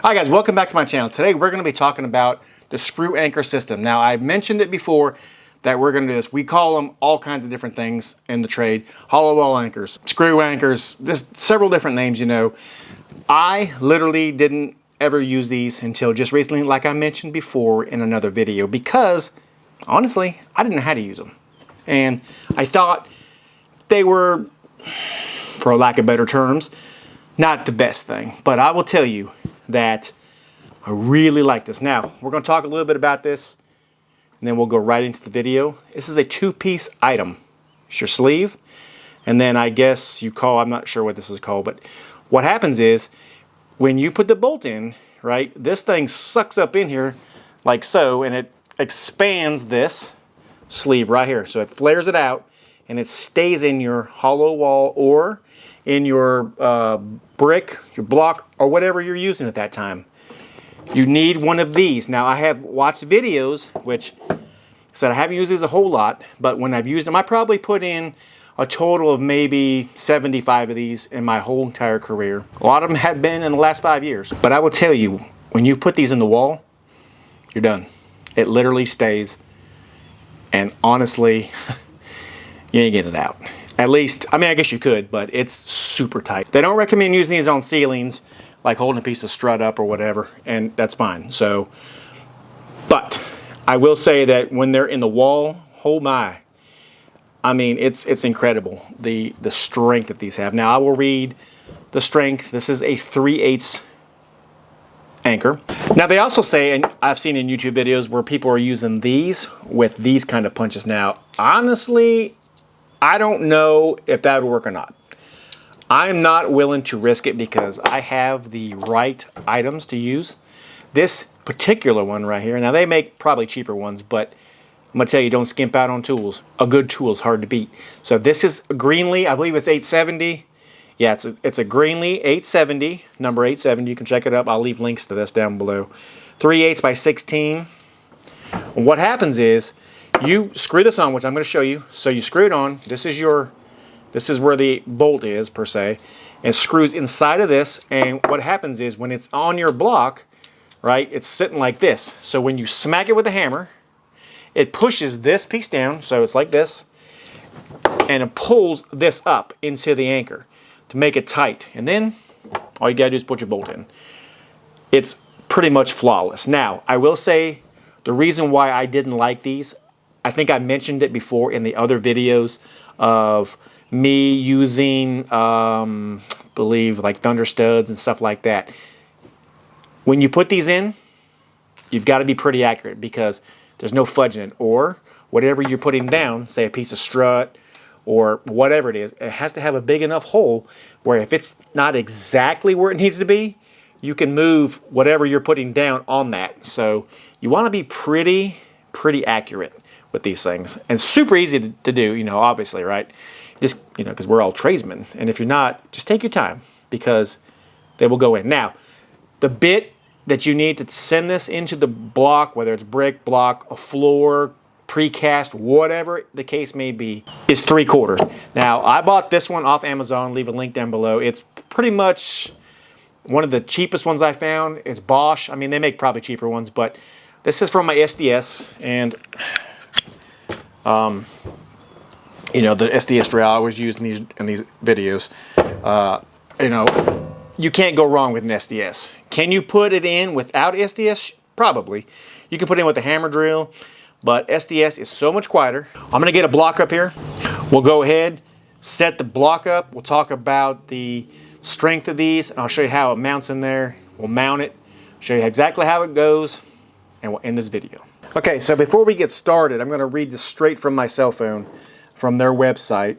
Hi guys, welcome back to my channel. Today we're going to be talking about the screw anchor system. Now I mentioned it before that we're going to do this. We call them all kinds of different things in the trade. Hollow wall anchors, screw anchors, just several different names, you know. I literally didn't ever use these until just recently, like I mentioned before in another video, because honestly, I didn't know how to use them. And I thought they were, for lack of better terms, not the best thing. But I will tell you that I really like this. Now, we're going to talk a little bit about this, and then we'll go right into the video. This is a two-piece item. It's your sleeve, and then I guess you call, I'm not sure what this is called, but what happens is, when you put the bolt in, right, this thing sucks up in here like so, and it expands this sleeve right here. So it flares it out, and it stays in your hollow wall or in your brick, your block, or whatever you're using at that time. You need one of these. Now I have watched videos, which said I haven't used these a whole lot, but when I've used them, I probably put in a total of maybe 75 of these in my whole entire career. A lot of them have been in the last 5 years. But I will tell you, when you put these in the wall, you're done. It literally stays, and honestly, you ain't getting it out. At least, I mean, I guess you could, but it's super tight. They don't recommend using these on ceilings, like holding a piece of strut up or whatever, and that's fine. So, but I will say that when they're in the wall, oh my, I mean, it's incredible, the strength that these have. Now, I will read the strength. This is a 3/8 anchor. Now, they also say, and I've seen in YouTube videos where people are using these with these kind of punches. Now, honestly, I don't know if that would work or not. I'm not willing to risk it because I have the right items to use. This particular one right here, now they make probably cheaper ones, but I'm going to tell you, don't skimp out on tools. A good tool is hard to beat. So this is a Greenlee, I believe it's 870. Yeah, it's a Greenlee 870, number 870. You can check it up. I'll leave links to this down below. 3/8 by 16. And what happens is, you screw this on, which I'm going to show you. So you screw it on. This is where the bolt is, per se. And it screws inside of this. And what happens is, when it's on your block, right, it's sitting like this. So when you smack it with a hammer, it pushes this piece down. So it's like this. And it pulls this up into the anchor to make it tight. And then all you got to do is put your bolt in. It's pretty much flawless. Now, I will say the reason why I didn't like these, I think I mentioned it before in the other videos of me using, believe, like thunder studs and stuff like that. When you put these in, you've got to be pretty accurate because there's no fudging it. Or whatever you're putting down, say a piece of strut or whatever it is, it has to have a big enough hole where if it's not exactly where it needs to be, you can move whatever you're putting down on that. So you want to be pretty accurate with these things, and super easy to do, you know, obviously, right? Just, you know, because we're all tradesmen, and if you're not, just take your time because they will go in. Now, the bit that you need to send this into the block, whether it's brick, block, a floor, precast, whatever the case may be, is 3/4. Now, I bought this one off Amazon, leave a link down below. It's pretty much one of the cheapest ones I found. It's Bosch. I mean, they make probably cheaper ones, but this is from my SDS, and you know, the SDS drill I always use in these videos. You know, you can't go wrong with an SDS. Can you put it in without SDS? Probably. You can put it in with a hammer drill, but SDS is so much quieter. I'm going to get a block up here. We'll go ahead, set the block up. We'll talk about the strength of these, and I'll show you how it mounts in there. We'll mount it, show you exactly how it goes, and we'll end this video. Okay, so before we get started, I'm going to read this straight from my cell phone from their website.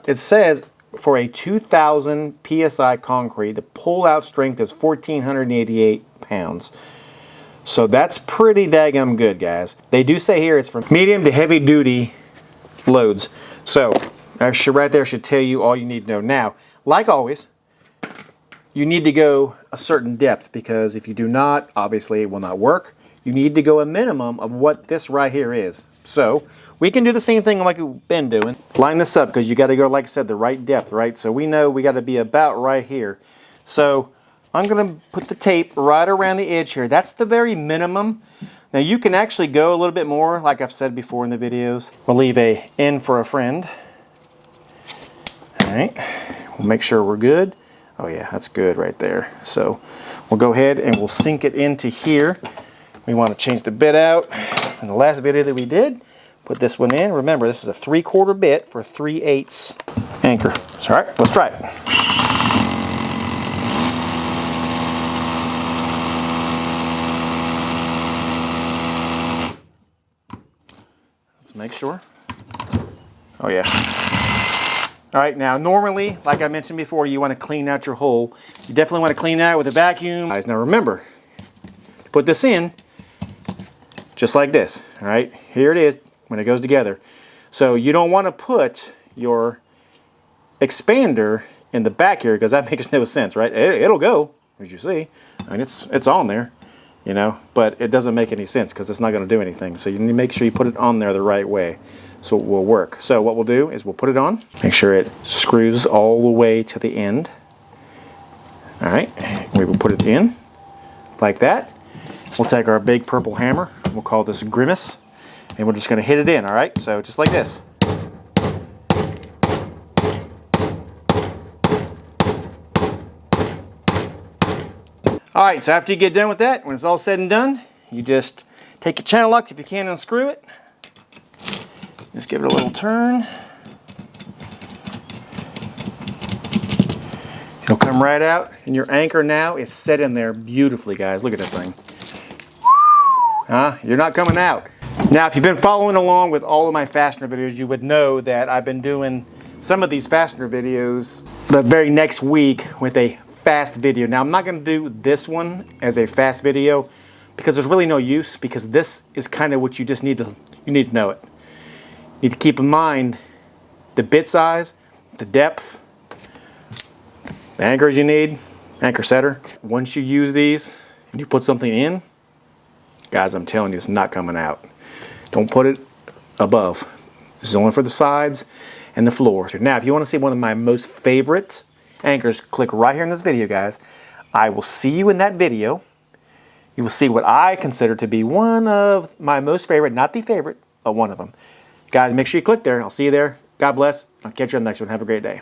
It says, for a 2,000 PSI concrete, the pull-out strength is 1,488 pounds. So that's pretty daggum good, guys. They do say here it's for medium to heavy-duty loads. So that right there should tell you all you need to know. Now, like always, you need to go a certain depth, because if you do not, obviously it will not work. You need to go a minimum of what this right here is. So we can do the same thing like we've been doing. Line this up, because you got to go, like I said, the right depth, right? So we know we got to be about right here. So I'm going to put the tape right around the edge here. That's the very minimum. Now you can actually go a little bit more, like I've said before in the videos. We'll leave a in for a friend. All right, we'll make sure we're good. Oh yeah, that's good right there. So we'll go ahead and we'll sink it into here. We want to change the bit out. In the last video that we did, put this one in. Remember, this is a 3/4 bit for 3/8 anchor. All right, let's try it. Let's make sure. Oh yeah. All right, now normally, like I mentioned before, you want to clean out your hole. You definitely want to clean it out with a vacuum. Now remember, to put this in, just like this, all right? Here it is when it goes together. So you don't want to put your expander in the back here because that makes no sense, right? It'll go, as you see. I mean, it's on there, you know, but it doesn't make any sense because it's not going to do anything. So you need to make sure you put it on there the right way so it will work. So what we'll do is we'll put it on, make sure it screws all the way to the end. All right, we will put it in like that. We'll take our big purple hammer, we'll call this Grimace, and we're just going to hit it in, all right? So just like this. All right, so after you get done with that, when it's all said and done, you just take your channel lock if you can, unscrew it. Just give it a little turn. It'll come right out, and your anchor now is set in there beautifully, guys. Look at that thing. You're not coming out. Now, if you've been following along with all of my fastener videos, you would know that I've been doing some of these fastener videos the very next week with a fast video. Now, I'm not going to do this one as a fast video because there's really no use, because this is kind of what you just need to know it. You need to keep in mind the bit size, the depth, the anchors you need, anchor setter. Once you use these and you put something in, guys, I'm telling you, it's not coming out. Don't put it above. This is only for the sides and the floor. Now, if you want to see one of my most favorite anchors, click right here in this video, guys. I will see you in that video. You will see what I consider to be one of my most favorite, not the favorite, but one of them. Guys, make sure you click there. I'll see you there. God bless. I'll catch you on the next one. Have a great day.